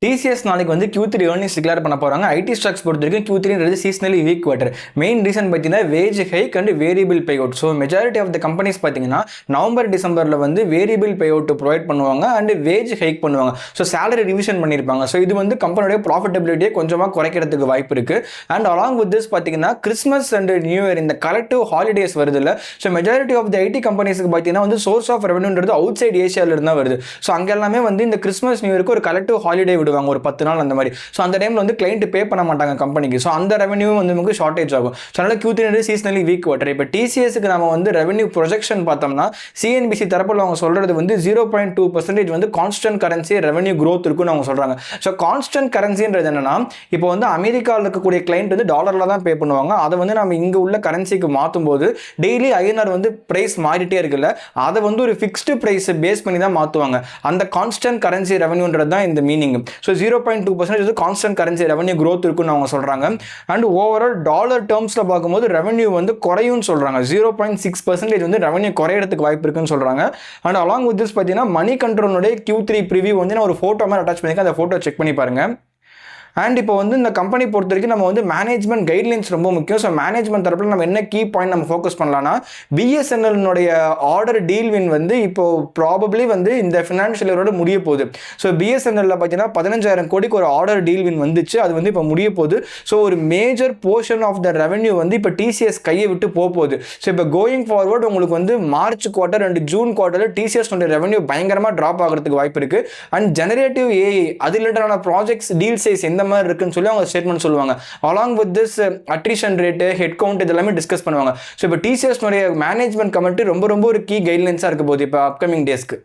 TCS நாளைக்கு வந்து Q3 earnings declare பண்ண போறாங்க. ஐடி ஸ்டாக்ஸ் பொறுத்த வரைக்கும் Q3ன்றது seasonally weak quarter. Main reason பார்த்தீங்கன்னா wage hike and variable pay out. So majority of the companies பார்த்தீங்கன்னா நவம்பர் டிசம்பரில் வந்து வேரியபிள் பே அவுட் ப்ரொவைட் பண்ணுவாங்க அண்ட் வேஜ் ஹைக் பண்ணுவாங்க. ஸோ சேலரி ரிவிஷன் பண்ணியிருப்பாங்க. ஸோ இது வந்து கம்பெனியோட ப்ராஃபிட்டபிலிட்டியை கொஞ்சமாக குறைக்கிறதுக்கு வாய்ப்பு இருக்கு. அண்ட் அலாங் வித் திஸ் பார்த்தீங்கன்னா கிறிஸ்மஸ் அண்ட் நியூ இயர் இந்த கலெக்டிவ் ஹாலிடேஸ் வருது இல்லை. So majority of the IT கம்பெனிஸ்க்கு பார்த்தீங்கன்னா வந்து சோர்ஸ் ஆஃப் ரெவன்யூன்றது அவுட் சைட் ஏஷியாவில் இருந்தால் வருது. ஸோ அங்கே எல்லாமே வந்து இந்த கிறிஸ்மஸ் நியூ இயருக்கு ஒரு கலெக்டிவ் ஹாலிடே விடுவாங்க ஒரு 10 நாள் அந்த மாதிரி. ஸோ அந்த டைமில் வந்து கிளைண்ட் பே பண்ண மாட்டாங்க கம்பெனிக்கு. ஸோ அந்த ரெவன்யூ வந்து நமக்கு ஷார்டேஜ் ஆகும். ஸோ அதனால் Q3 சீசனலி வீக் குவார்டர். இப்போ TCSக்கு நம்ம வந்து ரெவன்யூ ப்ரொஜெக்ஷன் பார்த்தோம்னா CNBC தரப்பில் அவங்க சொல்றது வந்து 0.2% வந்து கான்ஸ்டன்ட் கரன்சி ரெவன்யூ growth இருக்குன்னு அவங்க சொல்றாங்க. ஸோ கான்ஸ்டன்ட் கரன்சின்றது என்னன்னா இப்போ வந்து அமெரிக்காவில் இருக்கக்கூடிய கிளைண்ட் வந்து டாலர்ல தான் பே பண்ணுவாங்க. அதை வந்து நம்ம இங்கே உள்ள கரன்சிக்கு மாற்றும் போது டெய்லி INR வந்து பிரைஸ் மாறிட்டே இருக்குல்ல, அதை வந்து ஒரு ஃபிக்ஸ்டு பிரைஸ் பேஸ் பண்ணி தான் மாற்றுவாங்க. அந்த கான்ஸ்டன்ட் கரன்சி ரெவன்யூன்றது தான் இந்த meaning. So 0.2% constant currency revenue growth இருக்குன்னு அவங்க சொல்றாங்க. அண்ட் ஓவரால் டாலர் டேர்ம்ஸ்ல பார்க்கும்போது ரெவன்யூ வந்து குறையும் சொல்றாங்க. 0.6% வந்து ரெவன்யூ குறையறதுக்கு வாய்ப்பு இருக்குன்னு சொல்றாங்க. அண்ட் அலாங் வித் திஸ் பார்த்தீங்கன்னா மணி கண்ட்ரோலுடைய Q3 ப்ரிவியூ வந்து நான் ஒரு ஃபோட்டோ மாதிரி அட்டாச் பண்ணியிருக்கேன். அந்த ஃபோட்டோ செக் பண்ணி பாருங்க. அண்ட் இப்போ வந்து இந்த கம்பெனி பொறுத்த வரைக்கும் நம்ம வந்து மேனேஜ்மெண்ட் கைட்லைன்ஸ் ரொம்ப முக்கியம். ஸோ மேனேஜ்மெண்ட் தரப்பில் நம்ம என்ன கீ பாயிண்ட் நம்ம ஃபோக்கஸ் பண்ணலாம்னா BSNL ஆர்டர் டீல் வின் வந்து இப்போ ப்ராபப்ளி வந்து இந்த ஃபினான்ஷியல் இயரோட முடிய போகுது. ஸோ BSNL பார்த்தீங்கன்னா 15,000 கோடிக்கு ஒரு ஆர்டர் டீல் வின் வந்துச்சு. அது வந்து இப்போ முடிய போகுது. ஸோ ஒரு major portion of the revenue வந்து இப்போ TCS கையை விட்டு போகுது. ஸோ இப்போ கோயிங் ஃபார்வர்ட் உங்களுக்கு வந்து மார்ச் குவார்டர் அண்ட் ஜூன் குவார்டரில் TCS ரெவன்யூ பயங்கரமாக ட்ராப் ஆகிறதுக்கு வாய்ப்பு இருக்கு. அண்ட் ஜெனரேட்டிவ் AI அது ரிலேட்டடான ப்ராஜெக்ட்ஸ் டீல் சைஸ் எந்த மாதிரி இருக்குன்னு சொல்லி அவங்க ஸ்டேட்மெண்ட் சொல்லுவாங்க. Along with this attrition rate, head count இதெல்லாமே டிஸ்கஸ் பண்ணுவாங்க. ஸோ இப்போ TCS மேனேஜ்மெண்ட் கமிட்டி ரொம்ப ஒரு கீ கைட்லைன்ஸாக இருக்க போகுது இப்போ அப்கமிங் டேஸ்க்கு.